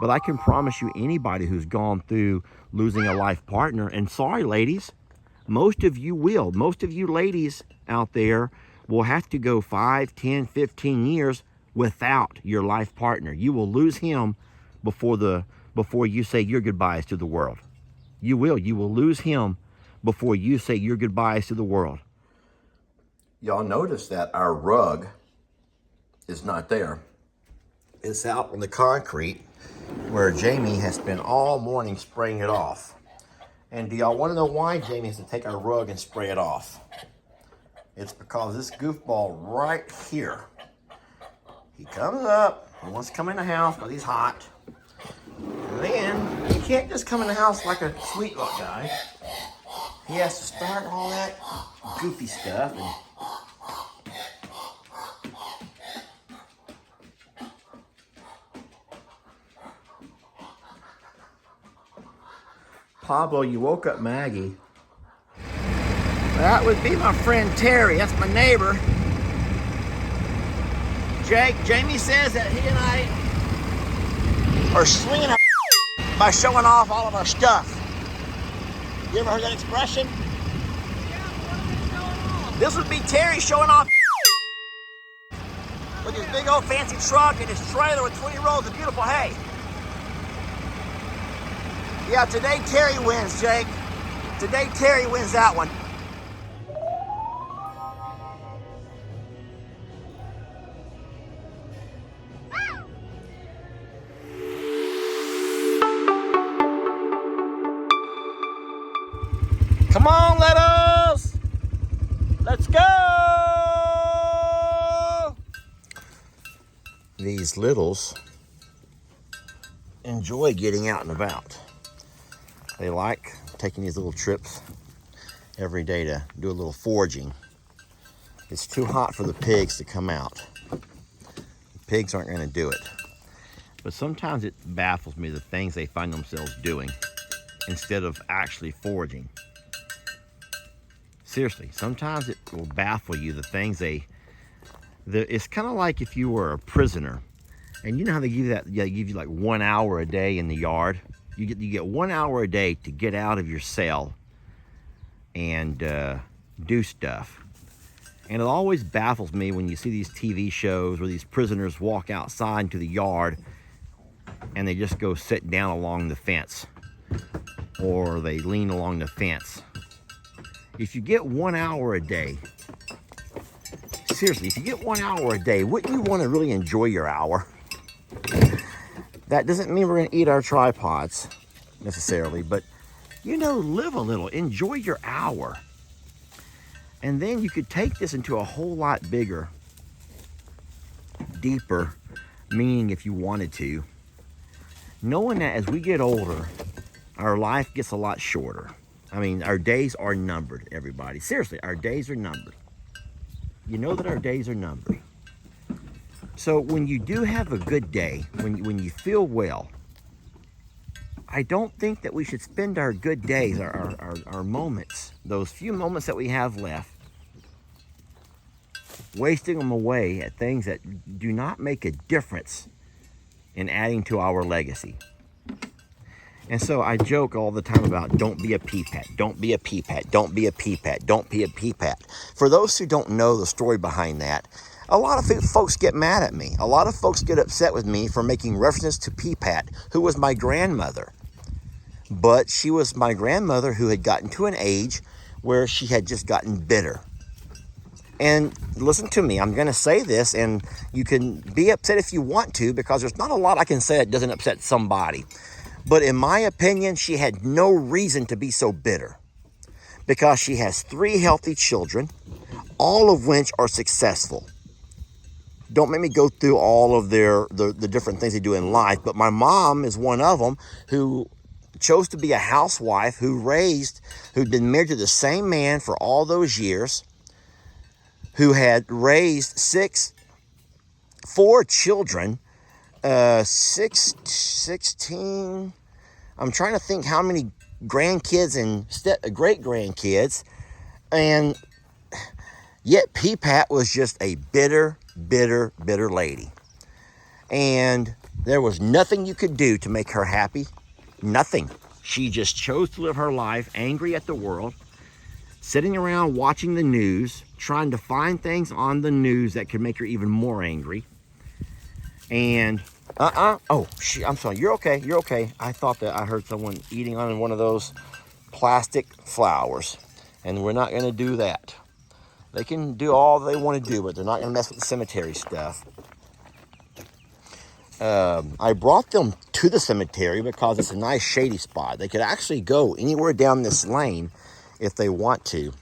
But I can promise you, anybody who's gone through losing a life partner, and sorry, ladies, most of you will. Most of you ladies out there will have to go 5, 10, 15 years without your life partner. You will lose him before you say your goodbyes to the world. You will. You will lose him before you say your goodbyes to the world. Y'all notice that our rug is not there. It's out on the concrete where Jamie has spent all morning spraying it off. And do y'all want to know why Jamie has to take our rug and spray it off? It's because this goofball right here, he comes up, he wants to come in the house because he's hot. And then he can't just come in the house like a sweet little guy. He has to start all that goofy stuff. And Pablo, you woke up Maggie. That would be my friend Terry. That's my neighbor. Jamie says that he and I are swinging our by showing off all of our stuff. You ever heard that expression? Yeah, what are they showing off? This would be Terry showing off with his big old fancy truck and his trailer with 20 rows of beautiful hay. Yeah, today Terry wins, Jake. Today Terry wins that one. Come on, let's go! These littles enjoy getting out and about. They like taking these little trips every day to do a little foraging. It's too hot for the pigs to come out. The pigs aren't going to do it. But sometimes it baffles me the things they find themselves doing instead of actually foraging. Seriously, sometimes it will baffle you the things it's kind of like if you were a prisoner, and you know how they give you that? Yeah, they give you like 1 hour a day in the yard. You get 1 hour a day to get out of your cell and do stuff. And it always baffles me when you see these TV shows where these prisoners walk outside into the yard and they just go sit down along the fence, or they lean along the fence. If you get 1 hour a day, seriously, if you get 1 hour a day, wouldn't you want to really enjoy your hour? That doesn't mean we're going to eat our tripods necessarily, but live a little, enjoy your hour. And then you could take this into a whole lot bigger, deeper meaning if you wanted to, knowing that as we get older, our life gets a lot shorter. I mean, our days are numbered, everybody. Seriously, our days are numbered. You know that our days are numbered. So when you do have a good day, when you feel well, I don't think that we should spend our good days, our moments, those few moments that we have left, wasting them away at things that do not make a difference in adding to our legacy. And so I joke all the time about don't be a PPat, don't be a PPat, don't be a PPat, don't be a PPat. For those who don't know the story behind that, a lot of folks get mad at me. A lot of folks get upset with me for making references to PPat, who was my grandmother. But she was my grandmother who had gotten to an age where she had just gotten bitter. And listen to me, I'm going to say this, and you can be upset if you want to, because there's not a lot I can say that doesn't upset somebody. But in my opinion, she had no reason to be so bitter, because she has 3 healthy children, all of which are successful. Don't make me go through all of the different things they do in life, but my mom is one of them who chose to be a housewife, who'd been married to the same man for all those years, who had raised 4 children, 16, I'm trying to think how many grandkids and great-grandkids, and yet PPat was just a bitter lady. And There was nothing you could do to make her happy. Nothing. She just chose to live her life angry at the world, sitting around watching the news, trying to find things on the news that could make her even more angry. And oh, I'm sorry. You're okay. You're okay. I thought that I heard someone eating on one of those plastic flowers, and we're not going to do that. They can do all they want to do, but they're not going to mess with the cemetery stuff. I brought them to the cemetery because it's a nice shady spot. They could actually go anywhere down this lane if they want to.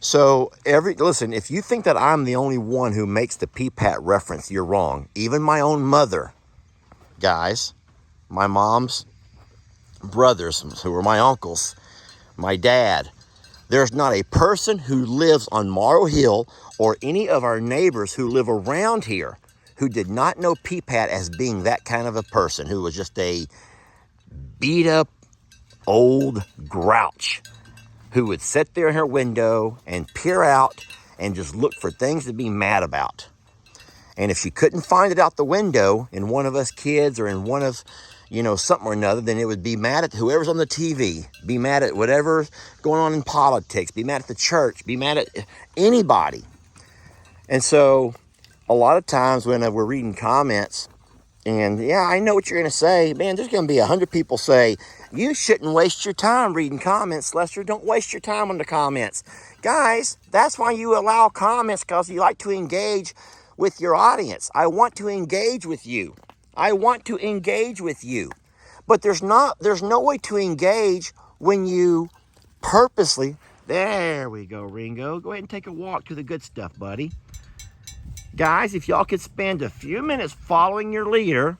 So listen, if you think that I'm the only one who makes the PPat reference, you're wrong. Even my own mother, guys, my mom's brothers, who were my uncles, my dad, there's not a person who lives on Morrow Hill or any of our neighbors who live around here who did not know PPat as being that kind of a person, who was just a beat up old grouch who would sit there in her window and peer out and just look for things to be mad about. And if she couldn't find it out the window in one of us kids or in one of, something or another, then it would be mad at whoever's on the TV, be mad at whatever's going on in politics, be mad at the church, be mad at anybody. And so a lot of times when we're reading comments, and yeah, I know what you're going to say. Man, there's going to be 100 people say, you shouldn't waste your time reading comments, Lester. Don't waste your time on the comments. Guys, that's why you allow comments, because you like to engage with your audience. I want to engage with you. I want to engage with you. But there's no way to engage when you purposely, there we go, Ringo. Go ahead and take a walk to the good stuff, buddy. Guys, if y'all could spend a few minutes following your leader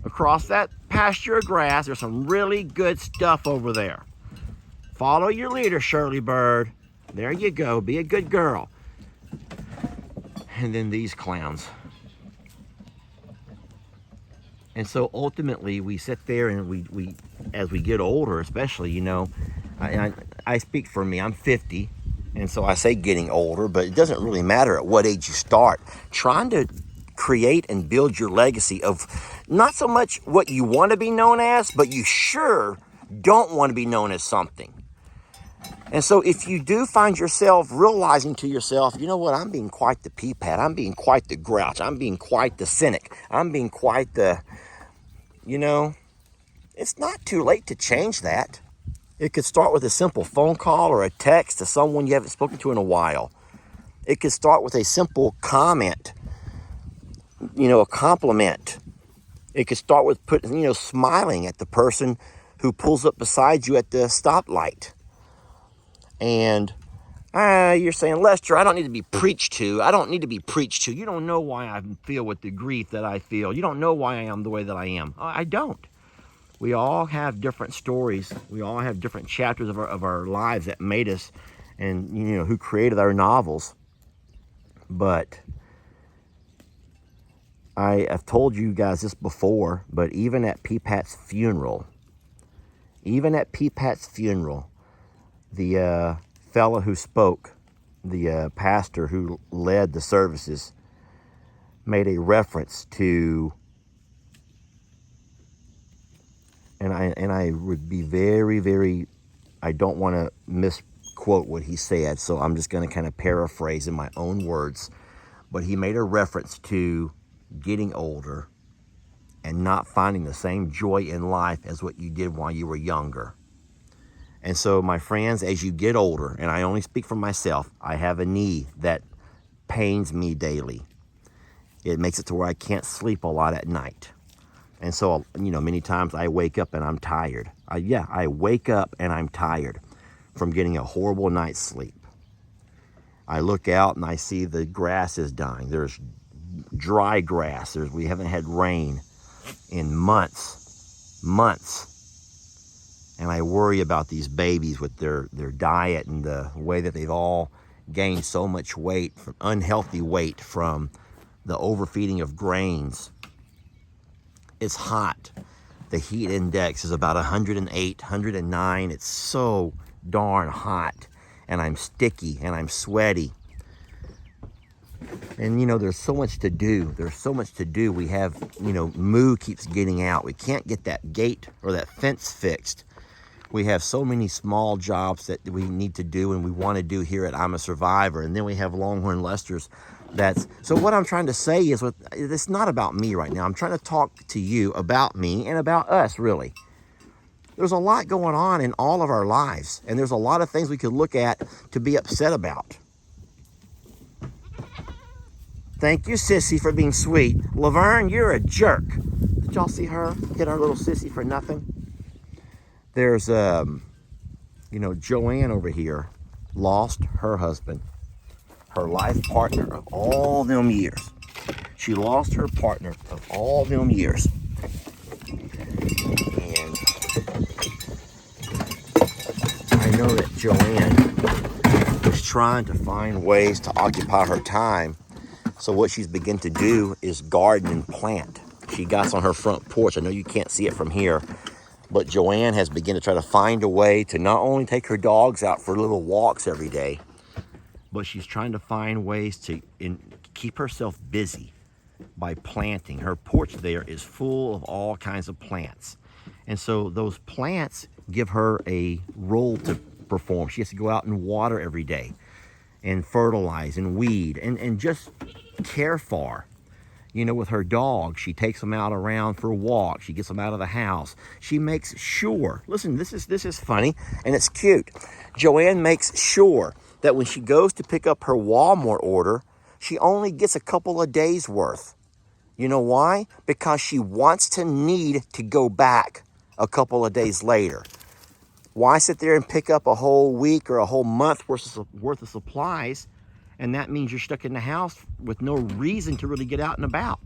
across that pasture of grass, there's some really good stuff over there. Follow your leader, Shirley Bird. There you go. Be a good girl. And then these clowns. And so ultimately we sit there and we as we get older, especially, I speak for me. I'm 50. And so I say getting older, but it doesn't really matter at what age you start. Trying to create and build your legacy of not so much what you want to be known as, but you sure don't want to be known as something. And so if you do find yourself realizing to yourself, you know what, I'm being quite the PPat, I'm being quite the grouch, I'm being quite the cynic, I'm being quite the, it's not too late to change that. It could start with a simple phone call or a text to someone you haven't spoken to in a while. It could start with a simple comment, a compliment. It could start with smiling at the person who pulls up beside you at the stoplight. And you're saying, Lester, I don't need to be preached to. I don't need to be preached to. You don't know why I feel with the grief that I feel. You don't know why I am the way that I am. I don't. We all have different stories. We all have different chapters of our lives that made us, and who created our novels. But I have told you guys this before, but even at PPat's funeral, the fella who spoke, the pastor who led the services, made a reference to, and I would be very, very, I don't want to misquote what he said, so I'm just going to kind of paraphrase in my own words. But he made a reference to getting older and not finding the same joy in life as what you did while you were younger. And so, my friends, as you get older, and I only speak for myself, I have a knee that pains me daily. It makes it to where I can't sleep a lot at night. And so, many times I wake up and I'm tired. I wake up and I'm tired from getting a horrible night's sleep. I look out and I see the grass is dying. There's dry grass. We haven't had rain in months. And I worry about these babies with their diet and the way that they've all gained so much weight, unhealthy weight from the overfeeding of grains. It's hot. The heat index is about 108, 109. It's so darn hot. And I'm sticky and I'm sweaty. And you know, there's so much to do. There's so much to do. We have, you know, moo keeps getting out. We can't get that gate or that fence fixed. We have so many small jobs that we need to do and we want to do here at I'm a Survivor. And then we have Longhorn Lester's. So what I'm trying to say is, it's not about me right now. I'm trying to talk to you about me and about us, really. There's a lot going on in all of our lives. And there's a lot of things we could look at to be upset about. Thank you, Sissy, for being sweet. Laverne, you're a jerk. Did y'all see her hit our little Sissy for nothing? There's, you know, Joanne over here lost her husband, her life partner of all them years. She lost her partner of all them years. And I know that Joanne is trying to find ways to occupy her time. So what she's begun to do is garden and plant. She got on her front porch. I know you can't see it from here, but Joanne has begun to try to find a way to not only take her dogs out for little walks every day, but she's trying to find ways to keep herself busy by planting. Her porch there is full of all kinds of plants. And so those plants give her a role to perform. She has to go out and water every day and fertilize and weed and just care for. You know, with her dog, she takes them out around for a walk. She gets them out of the house. She makes sure, listen, this is funny and it's cute. Joanne makes sure that when she goes to pick up her Walmart order, she only gets a couple of days worth. You know why? Because she wants to need to go back a couple of days later. Why sit there and pick up a whole week or a whole month worth of supplies? And that means you're stuck in the house with no reason to really get out and about.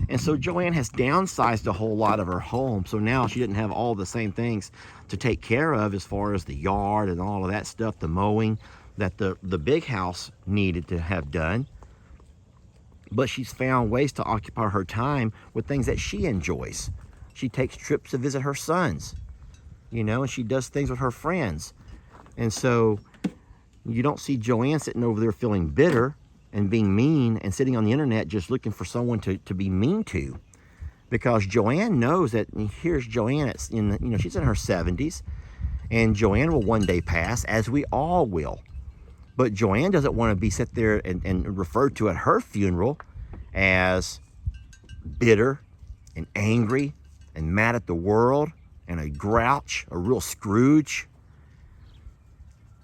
And so Joanne has downsized a whole lot of her home. So now she didn't have all the same things to take care of as far as the yard and all of that stuff, the mowing that the big house needed to have done. But she's found ways to occupy her time with things that she enjoys. She takes trips to visit her sons, you know, and she does things with her friends. And so you don't see Joanne sitting over there feeling bitter and being mean and sitting on the internet just looking for someone to be mean to. Because Joanne knows that, here's Joanne, she's in her 70s, and Joanne will one day pass, as we all will. But Joanne doesn't want to be sit there and referred to at her funeral as bitter and angry and mad at the world and a grouch, a real Scrooge.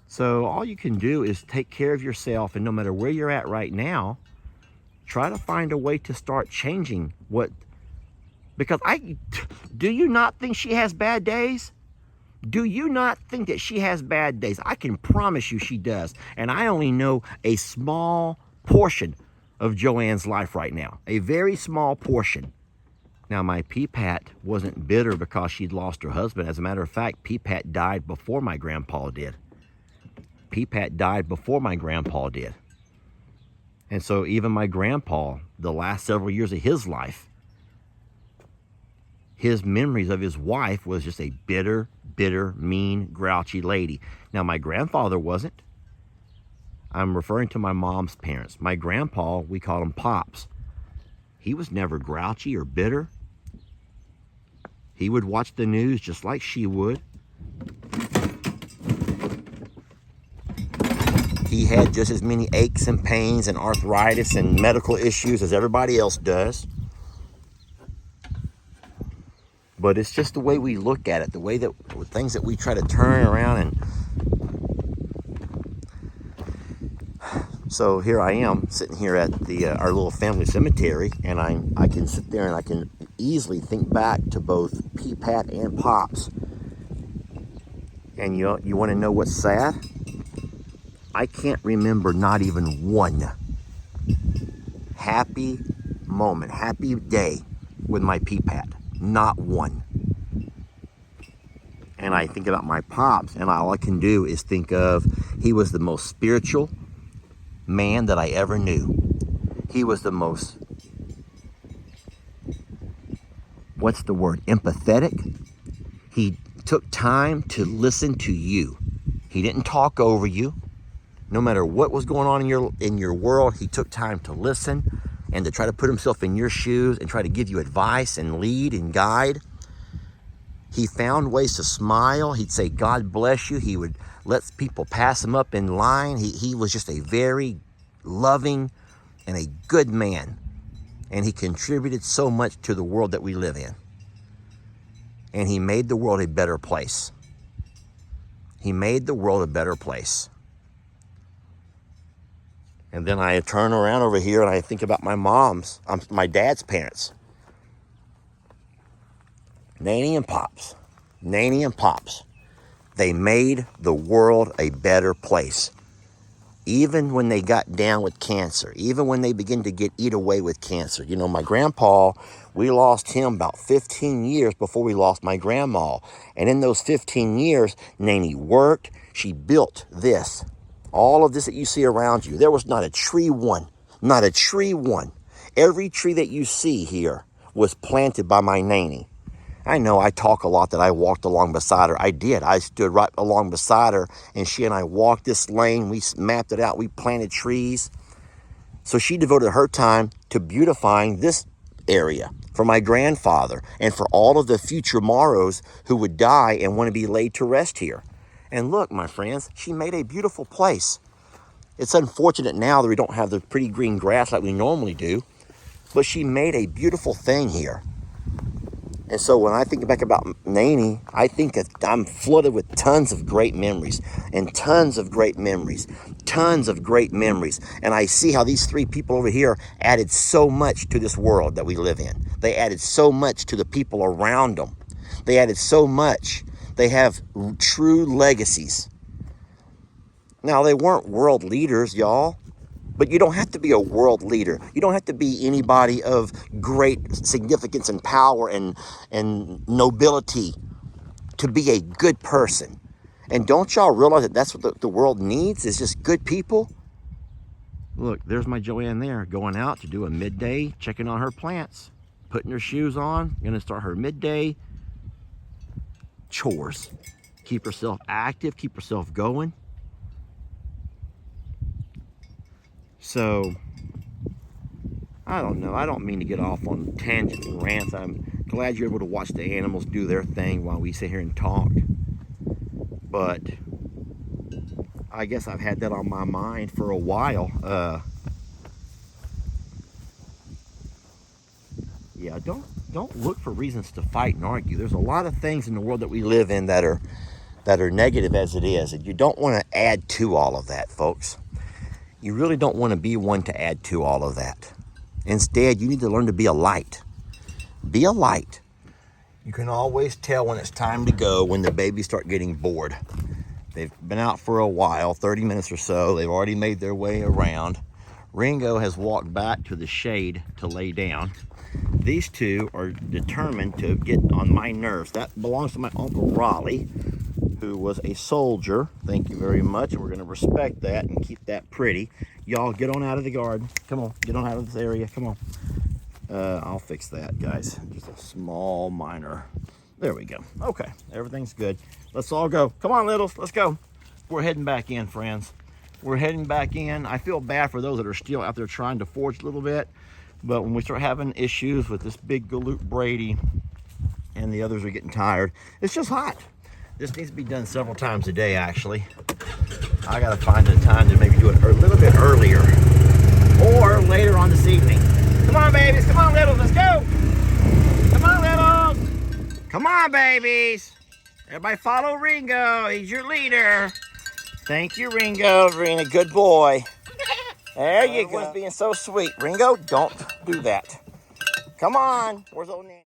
So all you can do is take care of yourself, and no matter where you're at right now, try to find a way to start changing because do you not think she has bad days? Do you not think that she has bad days? I can promise you she does. And I only know a small portion of Joanne's life right now, a very small portion. Now, my PPat wasn't bitter because she'd lost her husband. As a matter of fact, PPat died before my grandpa did. PPat died before my grandpa did. And so even my grandpa, the last several years of his life, his memories of his wife was just a bitter, mean, grouchy lady. Now, my grandfather wasn't. I'm referring to my mom's parents. My grandpa, we called him Pops. He was never grouchy or bitter. He would watch the news just like she would. He had just as many aches and pains and arthritis and medical issues as everybody else does. But it's just the way we look at it, the way that things that we try to turn around. And so here I am sitting here at our little family cemetery, and I can sit there and I can easily think back to both PPat and Pops. And you want to know what's sad? I can't remember not even one happy moment, happy day with my PPat. Not one. And I think about my Pops, and all I can do is think of, he was the most spiritual man that I ever knew. He was the most, what's the word, empathetic. He took time to listen to you. He didn't talk over you. No matter what was going on in your world, he took time to listen and to try to put himself in your shoes and try to give you advice and lead and guide. He found ways to smile. He'd say, God bless you. He would let people pass him up in line. He was just a very loving and a good man. And he contributed so much to the world that we live in. And he made the world a better place. He made the world a better place. And then I turn around over here and I think about my dad's parents. Nanny and Pops. Nanny and Pops. They made the world a better place. Even when they got down with cancer, even when they began to get eat away with cancer. You know, my grandpa, we lost him about 15 years before we lost my grandma. And in those 15 years, Nanny worked. She built this. All of this that you see around you. There was not a tree one. Not a tree one. Every tree that you see here was planted by my Nanny. I know I talk a lot that I walked along beside her. I did. I stood right along beside her, and she and I walked this lane. We mapped it out. We planted trees. So she devoted her time to beautifying this area for my grandfather and for all of the future Morrows who would die and want to be laid to rest here. And look, my friends, she made a beautiful place. It's unfortunate now that we don't have the pretty green grass like we normally do, but she made a beautiful thing here. And so when I think back about Nanny, I think that I'm flooded with tons of great memories and tons of great memories, tons of great memories. And I see how these three people over here added so much to this world that we live in. They added so much to the people around them. They added so much. They have true legacies. Now, they weren't world leaders, y'all. But you don't have to be a world leader. You don't have to be anybody of great significance and power and nobility to be a good person. And don't y'all realize that that's what the world needs, is just good people? Look, there's my Joanne there, going out to do a midday, checking on her plants, putting her shoes on, gonna start her midday chores. Keep herself active, keep herself going. So, I don't know. I don't mean to get off on tangents and rants. I'm glad you're able to watch the animals do their thing while we sit here and talk. But I guess I've had that on my mind for a while. Yeah, don't look for reasons to fight and argue. There's a lot of things in the world that we live in that are negative as it is, and you don't want to add to all of that, folks. You really don't want to be one to add to all of that. Instead, you need to learn to be a light. Be a light. You can always tell when it's time to go when the babies start getting bored. They've been out for a while, 30 minutes or so. They've already made their way around. Ringo has walked back to the shade to lay down. These two are determined to get on my nerves. That belongs to my Uncle Raleigh, who was a soldier. Thank you very much. We're going to respect that and keep that pretty. Y'all get on out of the garden. Come on, get on out of this area. Come on. I'll fix that, guys. Just a small minor. There we go. Okay, everything's good. Let's all go. Come on, littles, let's go. We're heading back in, friends. We're heading back in. I feel bad for those that are still out there trying to forage a little bit, but when we start having issues with this big Galoot Brady and the others are getting tired, it's just hot. This needs to be done several times a day, actually. I gotta find the time to maybe do it a little bit earlier or later on this evening. Come on, babies, come on, littles, let's go. Come on, littles. Come on, babies. Everybody follow Ringo, he's your leader. Thank you, Ringo, for being a good boy. There you go. Everyone's being so sweet. Ringo, don't do that. Come on, where's old Nanny?